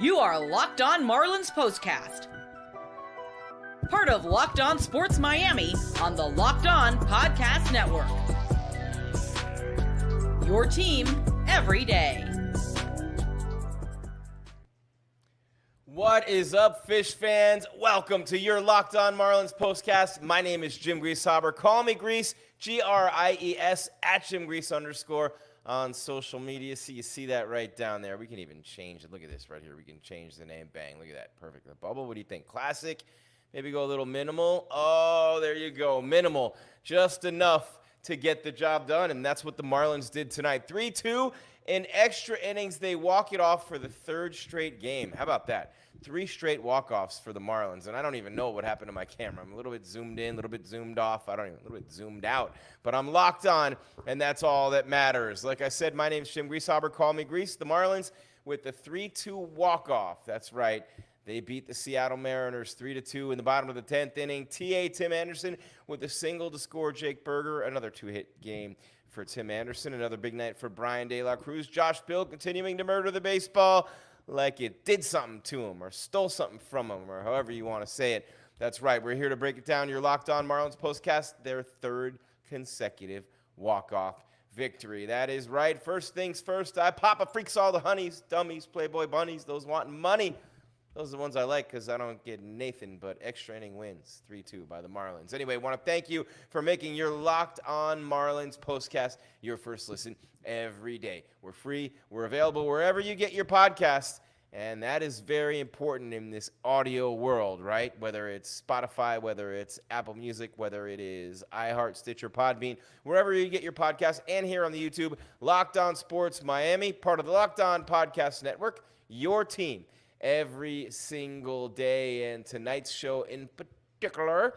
You are Locked On Marlins POSTCAST. Part of Locked On Sports Miami on the Locked On Podcast Network. Your team every day. What is up, Fish fans? Welcome to your Locked On Marlins POSTCAST. My name is Jim Grieshaber. Call me Grease, G-R-I-E-S, @JimGrease_ on social media. See, you see that right down there. We can even change it. Look at this right here. We can change the name. Bang. Look at that. Perfect. The bubble. What do you think? Classic? Maybe go a little minimal. Oh, there you go. Minimal. Just enough to get the job done, and that's what the Marlins did tonight. 3-2 in extra innings. They walk it off for the third straight game. How about that? 3 straight walk-offs for the Marlins, and I don't even know what happened to my camera. I'm a little bit zoomed in, a little bit zoomed off. A little bit zoomed out, but I'm locked on, and that's all that matters. Like I said, my name's Jim Grieshaber. Call me Grease. The Marlins with the 3-2 walk-off. That's right. They beat the Seattle Mariners 3-2 in the bottom of the 10th inning. Tim Anderson with a single to score Jake Berger. Another 2-hit game for Tim Anderson. Another big night for Bryan Cruz. Josh Bill continuing to murder the baseball like it did something to him or stole something from him or however you want to say it. That's right. We're here to break it down. Your Locked On Marlins POSTCAST, their third consecutive walk-off victory. That is right. First things first, I Papa freaks all the honeys, dummies, Playboy bunnies, those wanting money. Those are the ones I like because I don't get Nathan but extra inning wins. 3-2 by the Marlins. Anyway, I want to thank you for making your Locked On Marlins POSTCAST your first listen every day. We're free. We're available wherever you get your podcasts, and that is very important in this audio world, right? Whether it's Spotify, whether it's Apple Music, whether it is iHeart, Stitcher, Podbean, wherever you get your podcasts, and here on the YouTube, Locked On Sports Miami, part of the Locked On Podcast Network, your team every single day. And tonight's show in particular,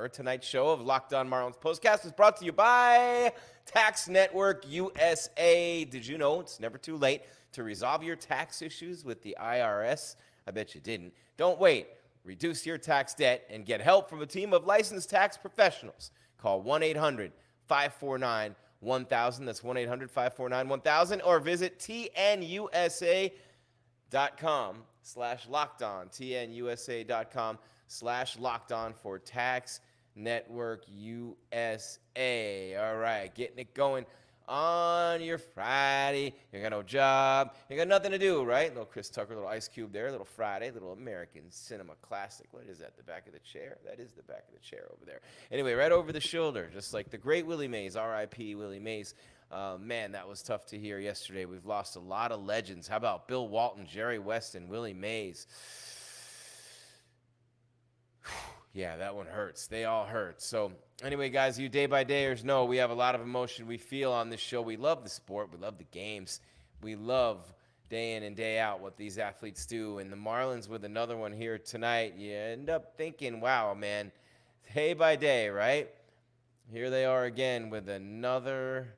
tonight's show of Locked On Marlins POSTCAST is brought to you by Tax Network USA. Did you know it's never too late to resolve your tax issues with the IRS? I bet you didn't. Don't wait. Reduce your tax debt and get help from a team of licensed tax professionals. Call 1-800-549-1000. That's 1-800-549-1000, or visit tnusa.com/lockedon, tnusa.com/lockedon for Tax Network USA. All right, getting it going on your Friday. You got no job. You got nothing to do, right? Little Chris Tucker, little Ice Cube there, little Friday, little American cinema classic. What is that, the back of the chair? That is the back of the chair over there. Anyway, right over the shoulder, just like the great Willie Mays, R.I.P. Willie Mays. Man, that was tough to hear yesterday. We've lost a lot of legends. How about Bill Walton, Jerry Weston, Willie Mays? Yeah, that one hurts. They all hurt. So anyway, guys, you day-by-dayers know we have a lot of emotion we feel on this show. We love the sport. We love the games. We love day in and day out what these athletes do. And the Marlins with another one here tonight, you end up thinking, wow, man, day by day, right? Here they are again with another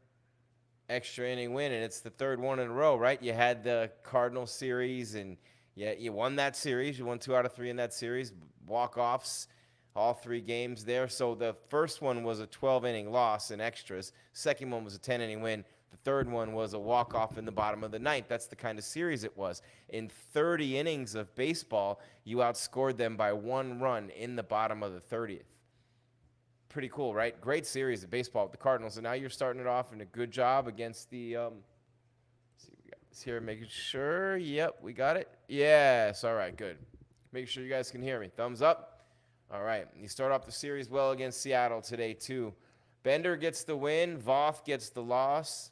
extra inning win, and it's the third one in a row, right? You had the Cardinal series, and you won that series. You won 2 out of 3 in that series. Walk-offs. All 3 games there. So the first one was a 12-inning loss in extras. Second one was a 10-inning win. The third one was a walk-off in the bottom of the 9th. That's the kind of series it was. In 30 innings of baseball, you outscored them by 1 run in the bottom of the 30th. Pretty cool, right? Great series of baseball with the Cardinals. And now you're starting it off in a good job against the let's see, we got this here, making sure. Yep, we got it. Yes, all right, good. Make sure you guys can hear me. Thumbs up. All right, you start off the series well against Seattle today, too. Bender gets the win. Voth gets the loss.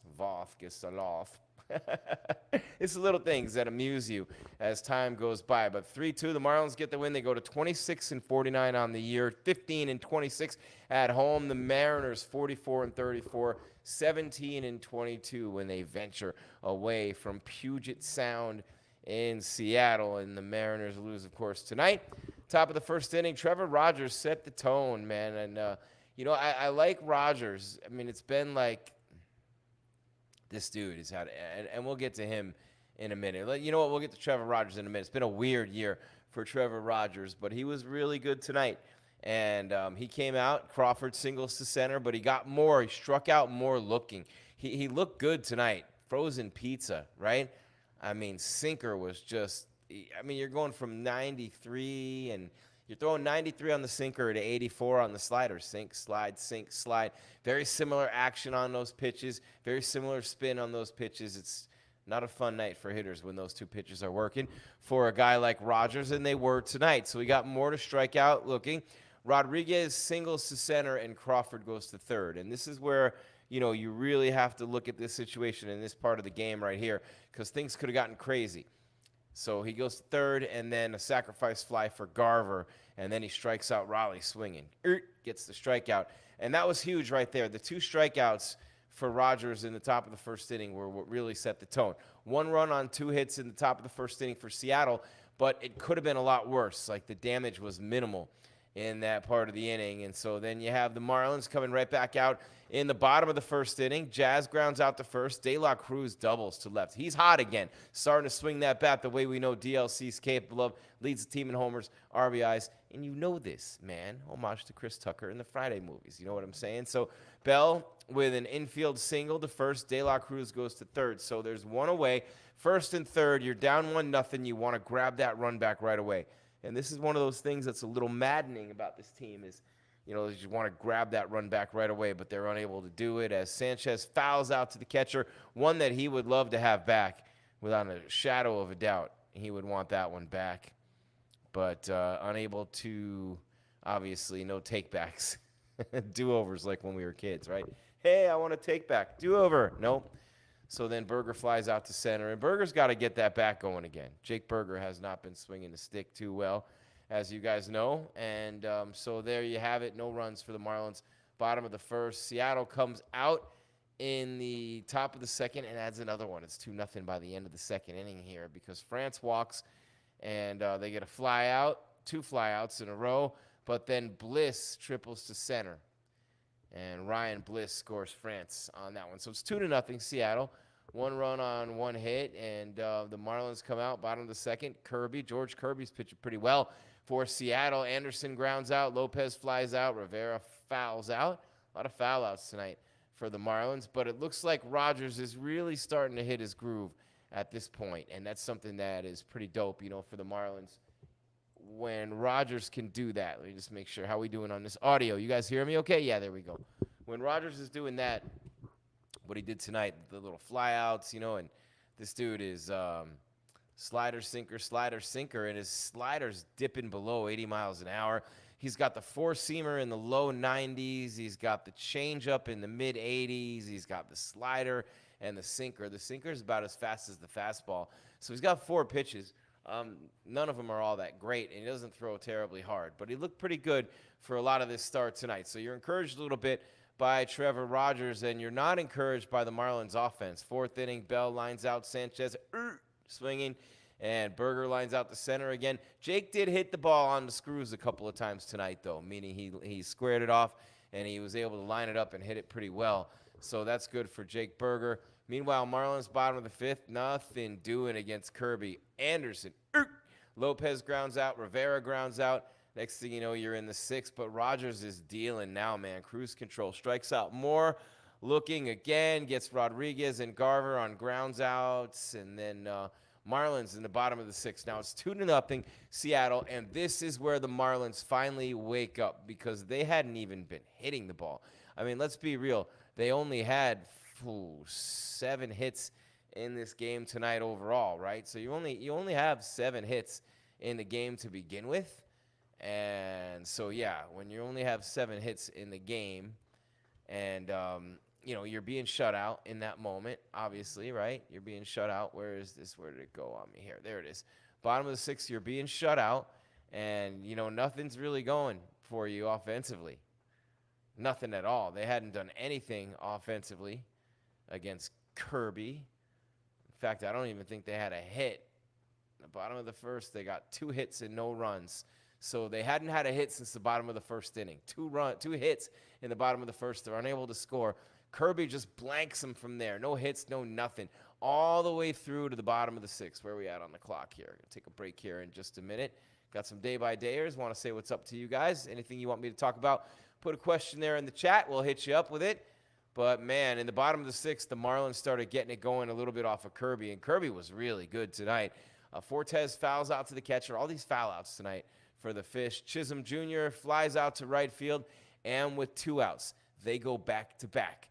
It's the little things that amuse you as time goes by. But 3-2, the Marlins get the win. They go to 26-49 on the year, 15-26 at home. The Mariners 44-34, 17-22 when they venture away from Puget Sound in Seattle. And the Mariners lose, of course, tonight. Top of the first inning, Trevor Rogers set the tone, man. And, I like Rogers. I mean, it's been like this dude has had, and we'll get to him in a minute. You know what? We'll get to Trevor Rogers in a minute. It's been a weird year for Trevor Rogers, but he was really good tonight. And he came out, Crawford singles to center, but he got more. He struck out more looking. He looked good tonight. Frozen pizza, right? I mean, sinker was just, I mean, you're going from 93 and you're throwing 93 on the sinker to 84 on the slider. Sink, slide. Very similar action on those pitches. Very similar spin on those pitches. It's not a fun night for hitters when those two pitches are working for a guy like Rogers, and they were tonight. So we got more to strike out looking. Rodriguez singles to center, and Crawford goes to third. And this is where, you really have to look at this situation in this part of the game right here, because things could have gotten crazy. So he goes to third, and then a sacrifice fly for Garver, and then he strikes out Raleigh swinging. Gets the strikeout. And that was huge right there. The two strikeouts for Rogers in the top of the first inning were what really set the tone. 1 run on 2 hits in the top of the first inning for Seattle, but it could have been a lot worse. Like, the damage was minimal in that part of the inning. And so then you have the Marlins coming right back out in the bottom of the first inning. Jazz grounds out to first. De La Cruz doubles to left. He's hot again, starting to swing that bat the way we know DLC's capable of. Leads the team in homers, RBIs, and you know this, man. Homage to Chris Tucker in the Friday movies. You know what I'm saying? So Bell with an infield single to first. De La Cruz goes to third. So there's one away. First and third, you're down 1-0. You want to grab that run back right away. And this is one of those things that's a little maddening about this team is, you want to grab that run back right away, but they're unable to do it as Sanchez fouls out to the catcher, one that he would love to have back without a shadow of a doubt. He would want that one back, but unable to, obviously, no takebacks. Do-overs like when we were kids, right? Hey, I want a take back. Do-over. Nope. So then Berger flies out to center, and Berger's got to get that bat going again. Jake Berger has not been swinging the stick too well, as you guys know. And so there you have it. No runs for the Marlins. Bottom of the first. Seattle comes out in the top of the second and adds another one. It's 2-0 by the end of the second inning here because France walks, and they get a fly out, 2 flyouts in a row. But then Bliss triples to center. And Ryan Bliss scores France on that one. So it's 2-0 Seattle. 1 run on 1 hit, and the Marlins come out bottom of the second. George Kirby's pitching pretty well for Seattle. Anderson grounds out. Lopez flies out. Rivera fouls out. A lot of foul outs tonight for the Marlins, but it looks like Rogers is really starting to hit his groove at this point, and that's something that is pretty dope, for the Marlins. When Rogers can do that, let me just make sure. How we doing on this audio? You guys hear me okay? Yeah, there we go. When Rogers is doing that, what he did tonight, the little flyouts, and this dude is slider, sinker, and his slider's dipping below 80 miles an hour. He's got the 4-seamer in the low 90s. He's got the changeup in the mid 80s. He's got the slider and the sinker. The sinker is about as fast as the fastball. So he's got 4 pitches. None of them are all that great, and he doesn't throw terribly hard. But he looked pretty good for a lot of this start tonight. So you're encouraged a little bit by Trevor Rogers, and you're not encouraged by the Marlins offense. 4th inning, Bell lines out Sanchez, swinging, and Berger lines out the center again. Jake did hit the ball on the screws a couple of times tonight, though, meaning he squared it off, and he was able to line it up and hit it pretty well. So that's good for Jake Berger. Meanwhile, Marlins bottom of the 5th, nothing doing against Kirby. Anderson, Lopez grounds out, Rivera grounds out. Next thing you know, you're in the 6th, but Rogers is dealing now, man. Cruise control, strikes out more. Looking again, gets Rodriguez and Garver on grounds outs, and then Marlins in the bottom of the 6th. Now it's 2-0 Seattle, and this is where the Marlins finally wake up because they hadn't even been hitting the ball. I mean, let's be real. They only had 7 hits in this game tonight overall, right? So you only have 7 hits in the game to begin with. And so, yeah, when you only have 7 hits in the game and, you're being shut out in that moment, obviously, right? You're being shut out. Where is this? Where did it go on me here? There it is. Bottom of the 6th, you're being shut out, and, nothing's really going for you offensively. Nothing at all. They hadn't done anything offensively against Kirby. In fact, I don't even think they had a hit. The bottom of the 1st, they got 2 hits and no runs. So they hadn't had a hit since the bottom of the 1st inning. 2 hits in the bottom of the 1st. They're unable to score. Kirby just blanks them from there. No hits, no nothing. All the way through to the bottom of the 6th. Where are we at on the clock here? Gonna take a break here in just a minute. Got some day-by-dayers. Want to say what's up to you guys. Anything you want me to talk about, put a question there in the chat. We'll hit you up with it. But, man, in the bottom of the sixth, the Marlins started getting it going a little bit off of Kirby, and Kirby was really good tonight. Fortes fouls out to the catcher. All these foul outs tonight for the Fish. Chisholm Jr. flies out to right field, and with 2 outs, they go back-to-back.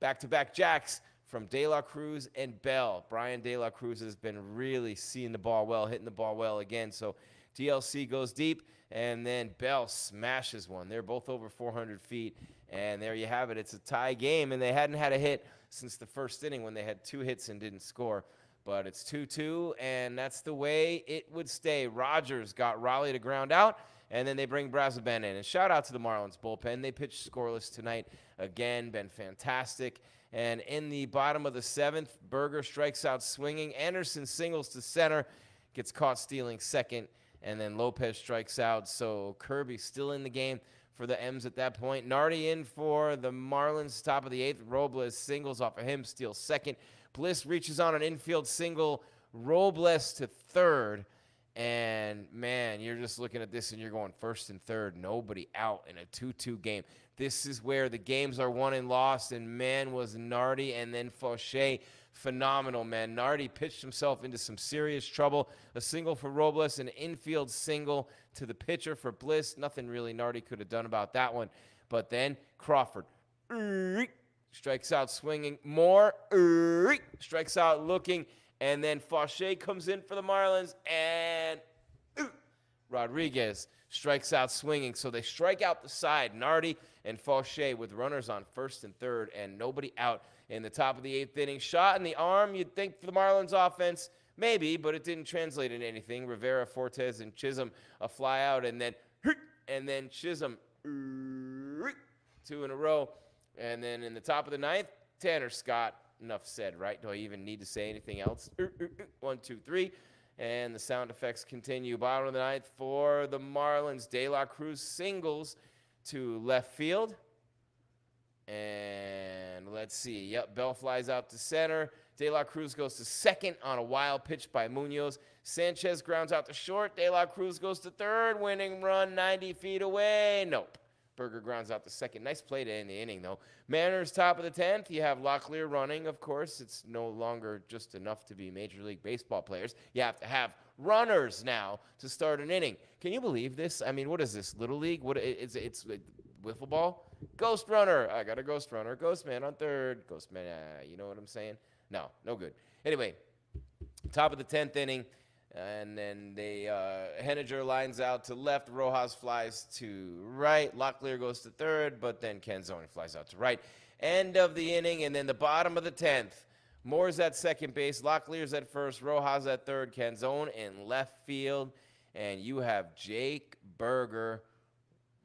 Back-to-back jacks from De La Cruz and Bell. Bryan De La Cruz has been really seeing the ball well, hitting the ball well again. So DLC goes deep, and then Bell smashes one. They're both over 400 feet, and there you have it. It's a tie game, and they hadn't had a hit since the first inning when they had 2 hits and didn't score. But it's 2-2, and that's the way it would stay. Rogers got Raleigh to ground out, and then they bring Brazoban in. And shout out to the Marlins bullpen. They pitched scoreless tonight. Again, been fantastic. And in the bottom of the 7th, Berger strikes out swinging. Anderson singles to center, gets caught stealing second, and then Lopez strikes out. So Kirby still in the game for the M's at that point. Nardi in for the Marlins, top of the 8th. Robles singles off of him, steals second. Bliss reaches on an infield single, Robles to third, and, man, you're just looking at this and you're going first and third, nobody out in a 2-2 game. This is where the games are won and lost, and, man, was Nardi and then Fauché phenomenal, man. Nardi pitched himself into some serious trouble. A single for Robles, an infield single to the pitcher for Bliss. Nothing really Nardi could have done about that one. But then Crawford strikes out swinging. More strikes out looking. And then Fauché comes in for the Marlins. And Rodriguez strikes out swinging. So they strike out the side. Nardi and Fauché with runners on first and third. And nobody out in the top of the 8th inning. Shot in the arm, you'd think, for the Marlins offense. Maybe, but it didn't translate into anything. Rivera, Fortes, and Chisholm a fly out. And then Chisholm 2 in a row. And then in the top of the 9th, Tanner Scott. Enough said, right? Do I even need to say anything else? 1, 2, 3. And the sound effects continue. Bottom of the 9th for the Marlins. De La Cruz singles to left field. And let's see. Yep, Bell flies out to center. De La Cruz goes to second on a wild pitch by Munoz. Sanchez grounds out to short. De La Cruz goes to third. Winning run 90 feet away. Nope. Berger grounds out to second. Nice play to end the inning, though. Mariners top of the 10th. You have Locklear running, of course. It's no longer just enough to be Major League Baseball players. You have to have runners now to start an inning. Can you believe this? I mean, what is this, Little League? It's wiffle ball? Ghost runner. I got a ghost runner. Ghost man on third. Ghost man, you know what I'm saying? No good. Anyway, top of the 10th inning. And then Henniger lines out to left. Rojas flies to right. Locklear goes to third, but then Canzone flies out to right. End of the inning, and then the bottom of the 10th. Moore's at second base. Locklear's at first. Rojas at third. Canzone in left field. And you have Jake Berger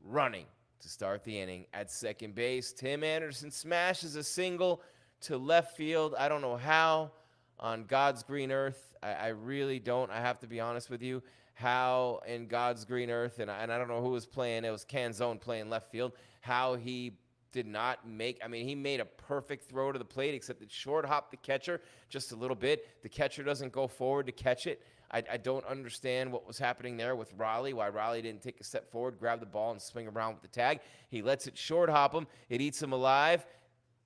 running to start the inning at second base. Tim Anderson smashes a single to left field. I don't know how. On God's green earth, I really don't. I have to be honest with you. How in God's green earth, and I don't know who was playing. It was Canzone playing left field. How he did not make. I mean, he made a perfect throw to the plate, except it short hopped the catcher just a little bit. The catcher doesn't go forward to catch it. I don't understand what was happening there with Raleigh. Why Raleigh didn't take a step forward, grab the ball, and swing around with the tag. He lets it short hop him. It eats him alive.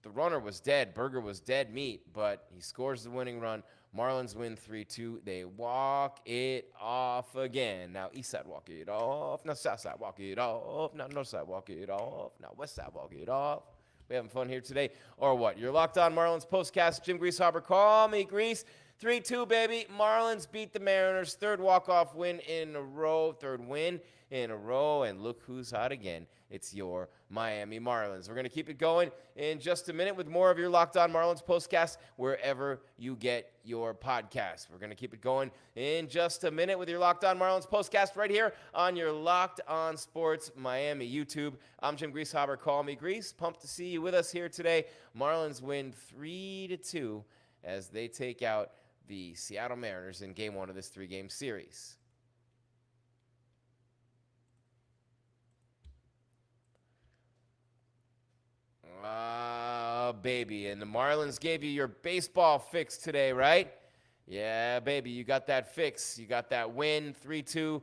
The runner was dead. Berger was dead meat, but he scores the winning run. Marlins win 3-2. They walk it off again. Now east side walk it off. Now south side walk it off. Now north side walk it off. Now west side walk it off. We having fun here today, or what? You're Locked On Marlins postcast. Jim Grieshaber, call me Grease. 3-2, baby. Marlins beat the Mariners. Third walk-off win in a row. Third win in a row. And look who's hot again. It's your Miami Marlins. We're going to keep it going in just a minute with more of your Locked On Marlins postcast wherever you get your podcast. We're going to keep it going in just a minute with your Locked On Marlins postcast right here on your Locked On Sports Miami YouTube. I'm Jim Grieshaber. Call me Grease. Pumped to see you with us here today. Marlins win 3-2 as they take out the Seattle Mariners in Game 1 of this 3-game series. Baby, and the Marlins gave you your baseball fix today, right? Yeah, baby, you got that fix. You got that win, 3-2.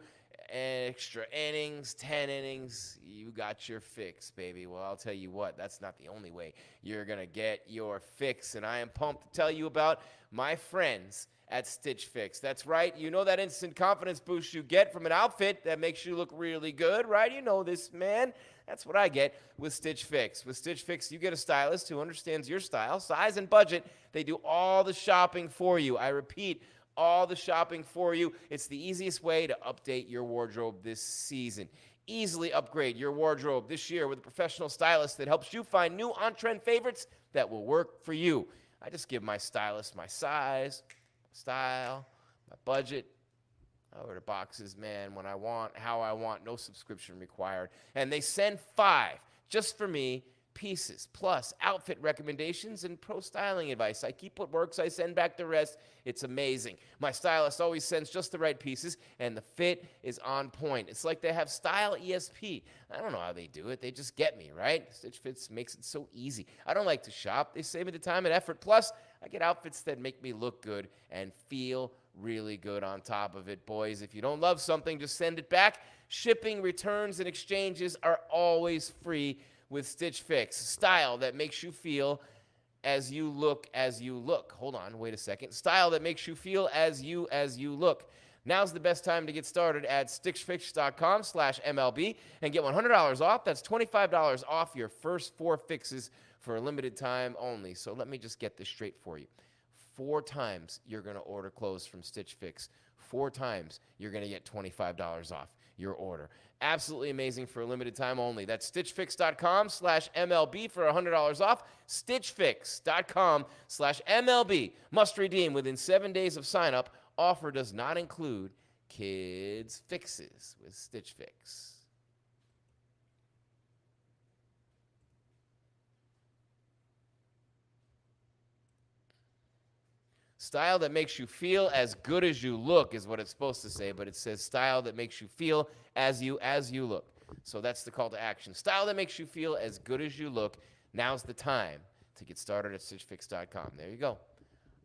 extra innings, 10 innings, you got your fix, baby. Well, I'll tell you what, that's not the only way you're going to get your fix. And I am pumped to tell you about my friends at Stitch Fix. That's right. You know that instant confidence boost you get from an outfit that makes you look really good, right? You know this, man. That's what I get with Stitch Fix. With Stitch Fix, you get a stylist who understands your style, size, and budget. They do all the shopping for you. I repeat, all the shopping for you. It's the easiest way to update your wardrobe this season. Easily upgrade your wardrobe this year with a professional stylist that helps you find new on-trend favorites that will work for you. I just give my stylist my size, style, my budget. I order boxes, man, when I want, how I want, no subscription required. And they send 5 just for me pieces, plus outfit recommendations and pro styling advice. I keep what works, I send back the rest. It's amazing. My stylist always sends just the right pieces, and the fit is on point. It's like they have style ESP. I don't know how they do it. They just get me, right? Stitch Fix makes it so easy. I don't like to shop. They save me the time and effort. Plus, I get outfits that make me look good and feel really good on top of it. Boys, if you don't love something, just send it back. Shipping, returns, and exchanges are always free with Stitch Fix. Style that makes you feel as you look as you look. Hold on, wait a second. Style that makes you feel as you look. Now's the best time to get started at stitchfix.com/MLB and get $100 off. That's $25 off your first 4 fixes for a limited time only. So let me just get this straight for you. 4 times you're going to order clothes from Stitch Fix. 4 times you're going to get $25 off your order. Absolutely amazing for a limited time only. That's stitchfix.com/MLB for $100 off. Stitchfix.com/MLB. Must redeem within 7 days of sign up. Offer does not include kids' fixes with Stitch Fix. Style that makes you feel as good as you look is what it's supposed to say, but it says style that makes you feel as you look. So that's the call to action. Style that makes you feel as good as you look. Now's the time to get started at stitchfix.com. There you go.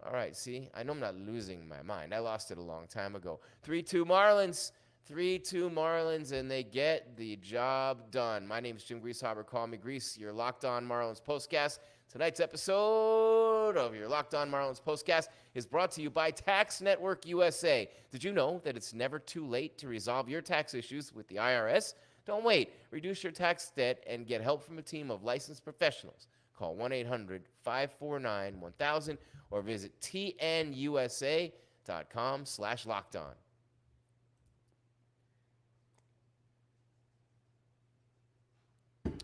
All right, see, I know I'm not losing my mind. I lost it a long time ago. 3-2 Marlins. 3-2 Marlins, and they get the job done. My name is Jim Grieshaber. Call me Grease. Your Locked On Marlins Postcast. Tonight's episode of your Locked On Marlins Postcast is brought to you by Tax Network USA. Did you know that it's never too late to resolve your tax issues with the IRS? Don't wait. Reduce your tax debt and get help from a team of licensed professionals. Call 1-800-549-1000 or visit tnusa.com/lockedon.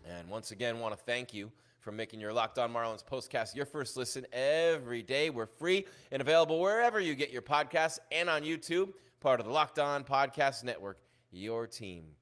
And once again, want to thank you for making your Locked On Marlins Postcast your first listen every day. We're free and available wherever you get your podcasts and on YouTube, part of the Locked On Podcast Network, your team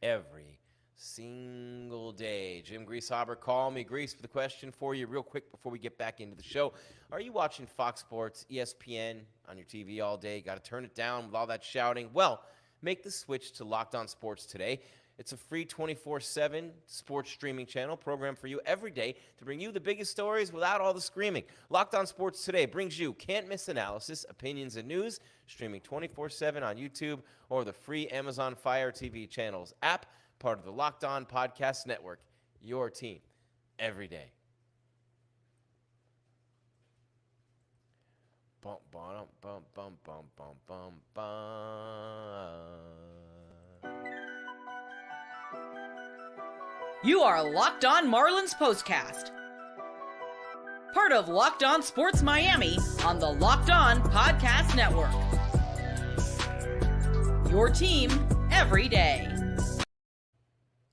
every single day. Jim Grieshaber, call me Grease, with a question for you real quick before we get back into the show. Are you watching Fox Sports, ESPN on your TV all day? Got to turn it down with all that shouting? Well, make the switch to Locked On Sports today. It's a free 24/7 sports streaming channel programmed for you every day to bring you the biggest stories without all the screaming. Locked On Sports Today brings you can't-miss analysis, opinions, and news, streaming 24/7 on YouTube or the free Amazon Fire TV channels app, part of the Locked On Podcast Network, your team every day. Bum, bum, bum, bum, bum, bum, bum, bum. You are Locked On Marlins Postcast, part of Locked On Sports Miami on the Locked On Podcast Network. Your team every day.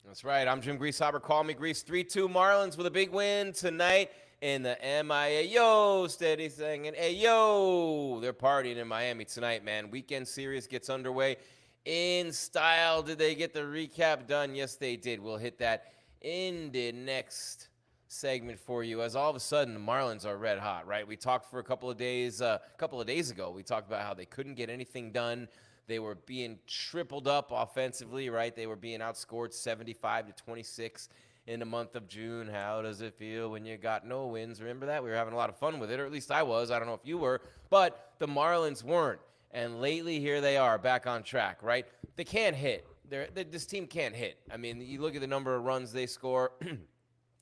That's right. I'm Jim Grieshaber. Call me Grease. 3-2 Marlins with a big win tonight in the MIA. Yo, steady singing. Hey, yo. They're partying in Miami tonight, man. Weekend series gets underway in style. Did they get the recap done? Yes, they did. We'll hit that in the next segment for you, as all of a sudden the Marlins are red hot, right? We talked for a couple of days ago. We talked about how they couldn't get anything done. They were being tripled up offensively, right? They were being outscored 75-26 in the month of June. How does it feel when you got no wins? Remember that? We were having a lot of fun with it, or at least I was. I don't know if you were, but the Marlins weren't. And lately, here they are, back on track, right? They can't hit. This team can't hit. I mean, you look at the number of runs they score.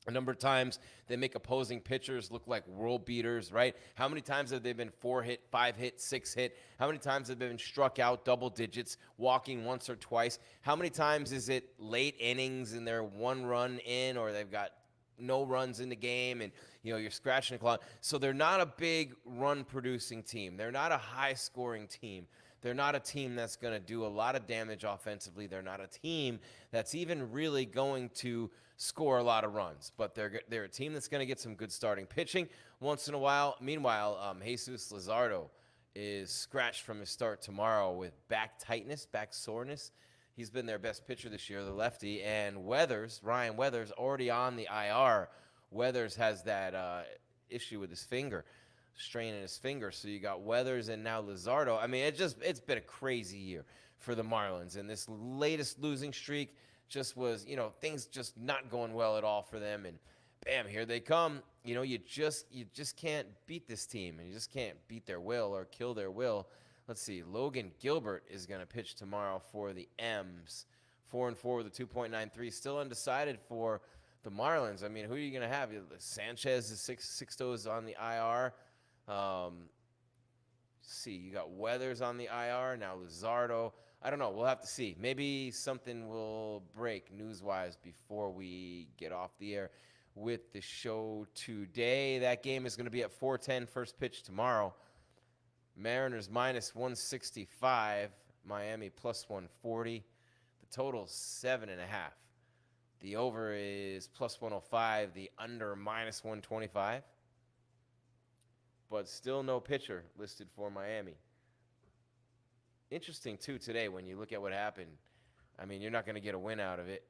A number of times they make opposing pitchers look like world beaters, right? How many times have they been 4 hit, 5 hit, 6 hit? How many times have they been struck out double digits, walking once or twice? How many times is it late innings and they're 1 run in, or they've got no runs in the game and you're scratching the clock? So they're not a big run producing team. They're not a high scoring team. They're not a team that's going to do a lot of damage offensively. They're not a team that's even really going to score a lot of runs. But they're a team that's going to get some good starting pitching once in a while. Meanwhile, Jesus Luzardo is scratched from his start tomorrow with back tightness, back soreness. He's been their best pitcher this year, the lefty. And Ryan Weathers, already on the IR. Weathers has that issue with his finger, strain in his finger. So you got Weathers and now Luzardo. I mean, it's been a crazy year for the Marlins. And this latest losing streak just was, things just not going well at all for them. And bam, here they come. You just can't beat this team, and you just can't beat their will or kill their will. Let's see. Logan Gilbert is going to pitch tomorrow for the M's. 4-4 with a 2.93. Still undecided for the Marlins. I mean, who are you going to have? Sanchez is six toes on the IR. See, you got Weathers on the IR, now Luzardo. I don't know. We'll have to see. Maybe something will break news-wise before we get off the air with the show today. That game is going to be at 4:10, first pitch tomorrow. Mariners minus 165, Miami plus 140. The total's 7.5. The over is plus 105, the under minus 125. But still no pitcher listed for Miami. Interesting, too, today when you look at what happened. I mean, you're not going to get a win out of it.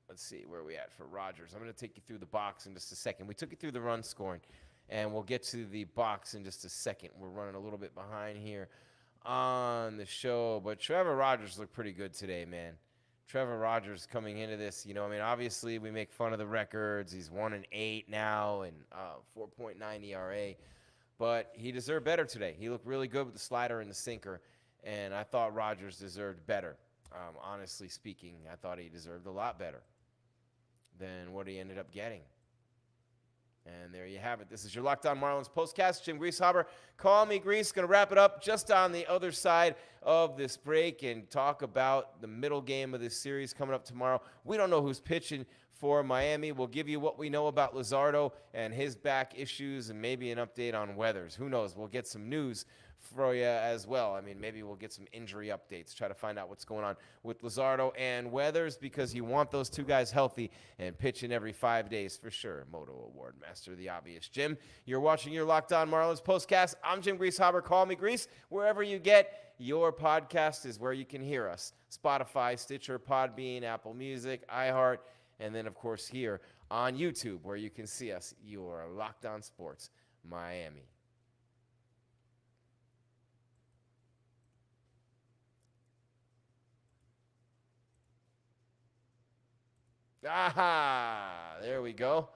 Let's see, where are we at for Rogers? I'm going to take you through the box in just a second. We took you through the run scoring, and we'll get to the box in just a second. We're running a little bit behind here on the show. But Trevor Rogers looked pretty good today, man. Trevor Rogers coming into this, obviously we make fun of the records. He's 1-8 now and 4.9 ERA. But he deserved better today. He looked really good with the slider and the sinker, and I thought Rogers deserved better. Honestly speaking, I thought he deserved a lot better than what he ended up getting. And there you have it. This is your Locked On Marlins postcast. Jim Grieshaber. Call me Grease. Going to wrap it up just on the other side of this break and talk about the middle game of this series coming up tomorrow. We don't know who's pitching for Miami. We'll give you what we know about Luzardo and his back issues and maybe an update on Weathers. Who knows? We'll get some news for you as well. I mean, maybe we'll get some injury updates, try to find out what's going on with Luzardo and Weathers, because you want those two guys healthy and pitching every 5 days for sure. Moto Award Master, the obvious. Jim, you're watching your Locked On Marlins postcast. I'm Jim Grieshaber. Call me Grease. Wherever you get your podcast is where you can hear us. Spotify, Stitcher, Podbean, Apple Music, iHeart, and then, of course, here on YouTube where you can see us. Your Locked On Sports Miami. Aha! There we go.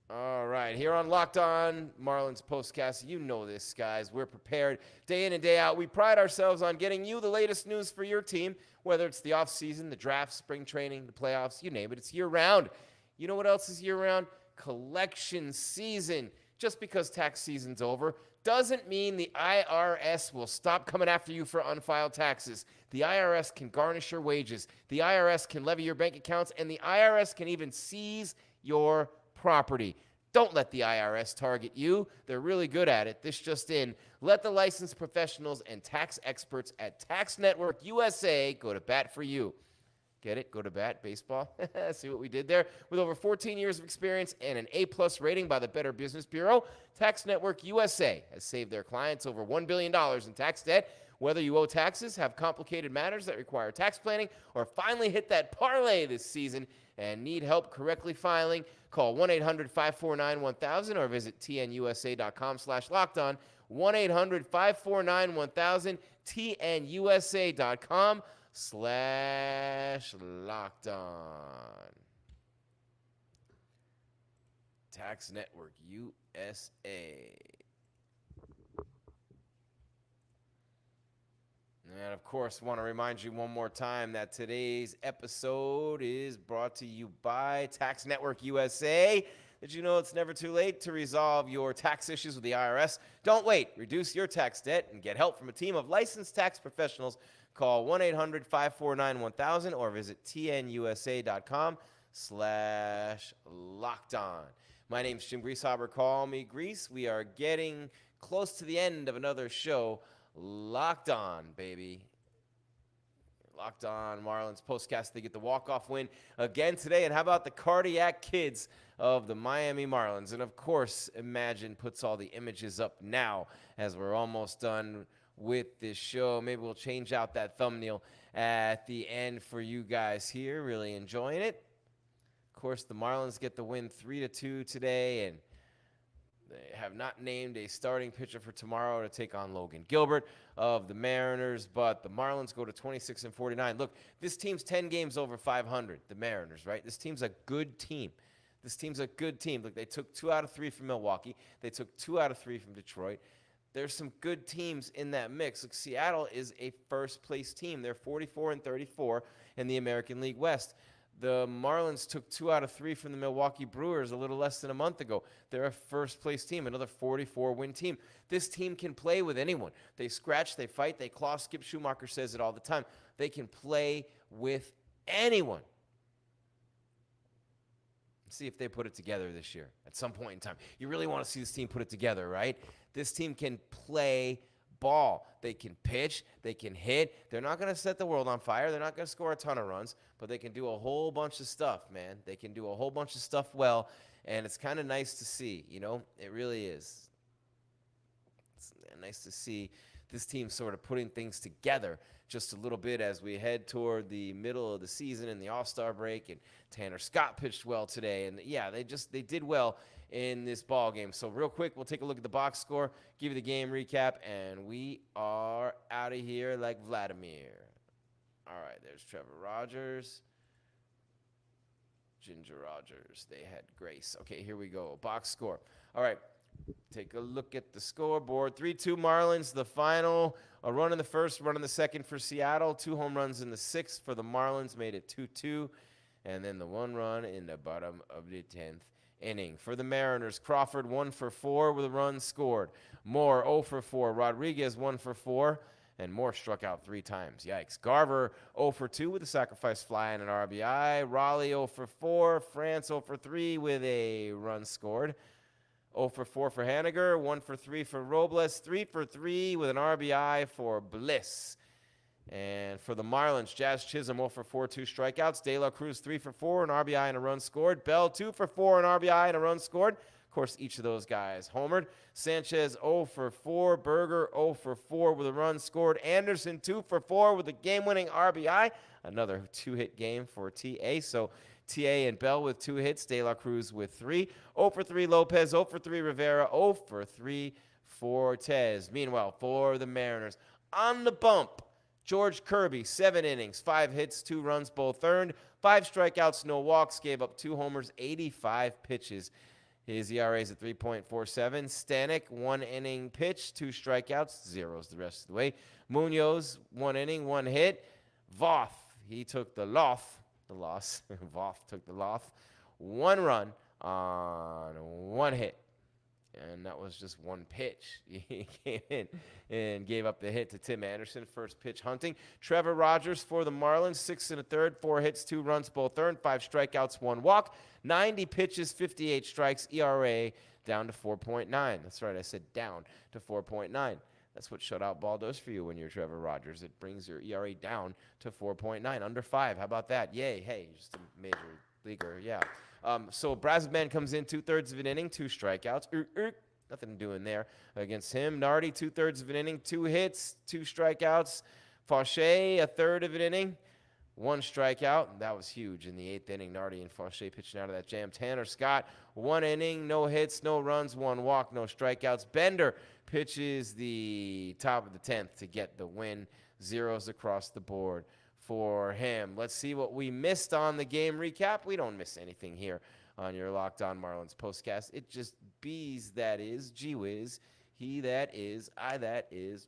All right, here on Locked On Marlins postcast, you know this, guys. We're prepared day in and day out. We pride ourselves on getting you the latest news for your team, whether it's the offseason, the draft, spring training, the playoffs, you name it. It's year-round. You know what else is year-round? Collection season. Just because tax season's over doesn't mean the IRS will stop coming after you for unfiled taxes. The IRS can garnish your wages. The IRS can levy your bank accounts, and the IRS can even seize your property. Don't let the IRS target you. They're really good at it. This just in. Let the licensed professionals and tax experts at Tax Network USA go to bat for you. Get it? Go to bat, baseball. See what we did there? With over 14 years of experience and an A-plus rating by the Better Business Bureau, Tax Network USA has saved their clients over $1 billion in tax debt. Whether you owe taxes, have complicated matters that require tax planning, or finally hit that parlay this season and need help correctly filing, call 1-800-549-1000 or visit tnusa.com/lockedon, 1-800-549-1000, tnusa.com/lockedon. Tax Network USA. of course, want to remind you one more time that today's episode is brought to you by Tax Network USA. Did you know it's never too late to resolve your tax issues with the IRS? Don't wait. Reduce your tax debt and get help from a team of licensed tax professionals. Call 1-800-549-1000 or visit tnusa.com/lockedon. My name's Jim Grieshaber. Call me Grease. We are getting close to the end of another show. Locked on, baby. Locked on Marlins POSTCAST. They get the walk-off win again today. And how about the cardiac kids of the Miami Marlins? And, of course, Imagine puts all the images up now as we're almost done with this show. Maybe we'll change out that thumbnail at the end for you guys here. Really enjoying it. Of course, the Marlins get the win 3-2 today, and they have not named a starting pitcher for tomorrow to take on Logan Gilbert of the Mariners, but the Marlins go to 26-49. Look, this team's 10 games over 500, the Mariners, right? This team's a good team. This team's a good team. Look, they took 2 out of 3 from Milwaukee. They took 2 out of 3 from Detroit. There's some good teams in that mix. Look, Seattle is a first-place team. They're 44-34 in the American League West. The Marlins took 2 out of 3 from the Milwaukee Brewers a little less than a month ago. They're a first-place team, another 44-win team. This team can play with anyone. They scratch, they fight, they claw. Skip Schumacher says it all the time. They can play with anyone. See if they put it together this year at some point in time. You really want to see this team put it together, right? This team can play ball. They can pitch. They can hit. They're not going to set the world on fire. They're not going to score a ton of runs, but they can do a whole bunch of stuff, man. They can do a whole bunch of stuff well, and it's kind of nice to see, you know? It really is. It's nice to see this team sort of putting things together just a little bit as we head toward the middle of the season and the All-Star break, and Tanner Scott pitched well today, and yeah, they did well in this ball game. So real quick, we'll take a look at the box score, give you the game recap, and we are out of here like Vladimir. All right, there's Trevor Rogers. Ginger Rogers. They had Grace. Okay, here we go. Box score. All right, take a look at the scoreboard. 3-2 Marlins. The final, a run in the first, run in the second for Seattle. 2 home runs in the sixth for the Marlins, made it 2-2. And then the 1 run in the bottom of the 10th inning. For the Mariners, Crawford 1 for 4 with a run scored. Moore 0 for 4. Rodriguez 1 for 4. And Moore struck out 3 times. Yikes. Garver 0 for 2 with a sacrifice fly and an RBI. Raleigh 0 for 4. France 0 for 3 with a run scored. 0 for 4 for Haniger. 1 for 3 for Robles. 3 for 3 with an RBI for Bliss. And for the Marlins, Jazz Chisholm 0 for 4, 2 strikeouts. De La Cruz 3 for 4, an RBI and a run scored. Bell 2 for 4, an RBI and a run scored. Of course, each of those guys homered. Sanchez 0 for 4. Berger 0 for 4 with a run scored. Anderson 2 for 4 with a game-winning RBI. Another 2-hit game for TA. So TA and Bell with 2 hits. De La Cruz with 3. 0 for 3 Lopez. 0 for 3 Rivera. 0 for 3 Fortes. Meanwhile, for the Mariners, on the bump, George Kirby, 7 innings, 5 hits, 2 runs, both earned, 5 strikeouts, no walks, gave up 2 homers, 85 pitches. His ERA is at 3.47. Stanek, 1 inning pitch, 2 strikeouts, zeros the rest of the way. Munoz, 1 inning, 1 hit. Voth, he took the loss. Voth took the loss. 1 run on 1 hit. And that was just 1 pitch. He came in and gave up the hit to Tim Anderson. First pitch hunting. Trevor Rogers for the Marlins, 6 1/3, 4 hits, 2 runs, both earned, 5 strikeouts, 1 walk. 90 pitches, 58 strikes, ERA down to 4.9. That's right, I said down to 4.9. That's what shutout ball does for you when you're Trevor Rogers. It brings your ERA down to 4.9, under 5. How about that? Yay, hey, just a major leaguer, yeah. So Brassman comes in 2/3 of an inning, 2 strikeouts. Nothing doing there against him. Nardi, 2/3 of an inning, 2 hits, 2 strikeouts. Fauché, 1/3 of an inning, 1 strikeout. That was huge in the 8th inning. Nardi and Fauché pitching out of that jam. Tanner Scott, 1 inning, no hits, no runs, 1 walk, no strikeouts. Bender pitches the top of the 10th to get the win. Zeros across the board for him. Let's see what we missed on the game recap. We don't miss anything here on your Locked On Marlins postcast. It just bees, that is, gee whiz. He that is, I that is,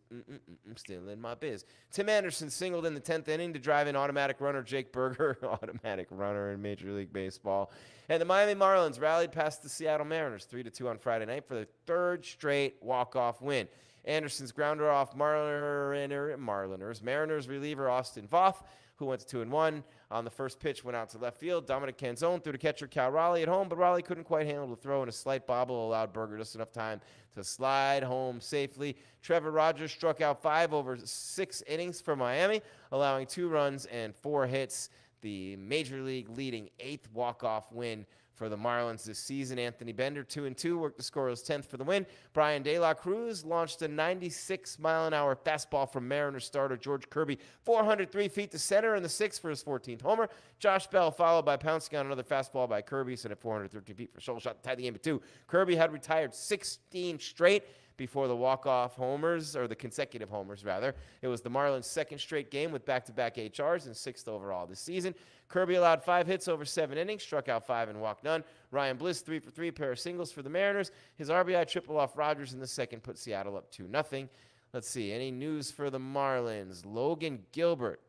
still in my biz. Tim Anderson singled in the 10th inning to drive in automatic runner Jake Berger, automatic runner in Major League Baseball. And the Miami Marlins rallied past the Seattle Mariners 3-2 on Friday night for their third straight walk-off win. Anderson's grounder off Mariners reliever Austin Voth, who went to 2-1 on the first pitch, went out to left field. Dominic Canzone threw to catcher Cal Raleigh at home, but Raleigh couldn't quite handle the throw, and a slight bobble allowed Berger just enough time to slide home safely. Trevor Rogers struck out 5 over 6 innings for Miami, allowing 2 runs and 4 hits. The Major League leading 8th walk-off win for the Marlins this season. Anthony Bender, 2-2, worked the scoreless 10th for the win. Bryan Cruz launched a 96-mile-an-hour fastball from Mariners starter George Kirby, 403 feet to center in the 6th for his 14th homer. Josh Bell followed by pouncing on another fastball by Kirby, sent at 413 feet for a shoulder shot to tie the game at 2. Kirby had retired 16 straight before the walk-off homers, or the consecutive homers, rather. It was the Marlins' second straight game with back-to-back HRs and 6th overall this season. Kirby allowed 5 hits over 7 innings, struck out 5 and walked none. Ryan Bliss, 3 for 3, pair of singles for the Mariners. His RBI triple off Rogers in the second put Seattle up 2-0. Let's see, any news for the Marlins? Logan Gilbert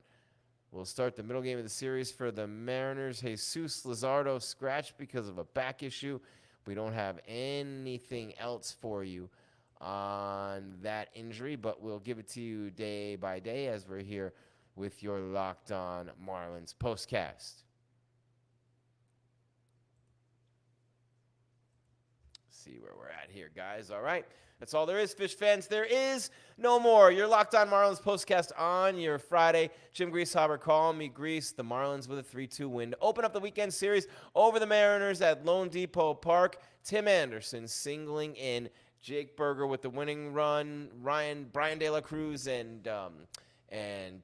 will start the middle game of the series for the Mariners. Jesus Luzardo scratched because of a back issue. We don't have anything else for you on that injury, but we'll give it to you day by day as we're here with your Locked On Marlins postcast. See where we're at here, guys. All right, that's all there is, Fish fans. There is no more. Your Locked On Marlins postcast on your Friday. Jim Grieshaber calling me Grease. The Marlins with a 3-2 win to open up the weekend series over the Mariners at Lone Depot Park. Tim Anderson singling in, Jake Berger with the winning run. Bryan Cruz and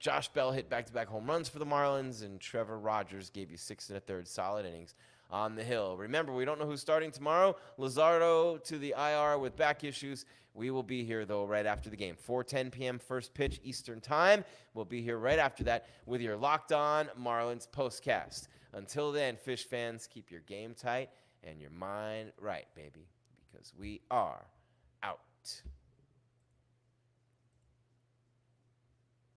Josh Bell hit back-to-back home runs for the Marlins, and Trevor Rogers gave you 6 1/3 solid innings on the hill. Remember, we don't know who's starting tomorrow. Luzardo to the IR with back issues. We will be here, though, right after the game. 4:10 p.m. first pitch Eastern time. We'll be here right after that with your Locked On Marlins postcast. Until then, Fish fans, keep your game tight and your mind right, baby, because we are out.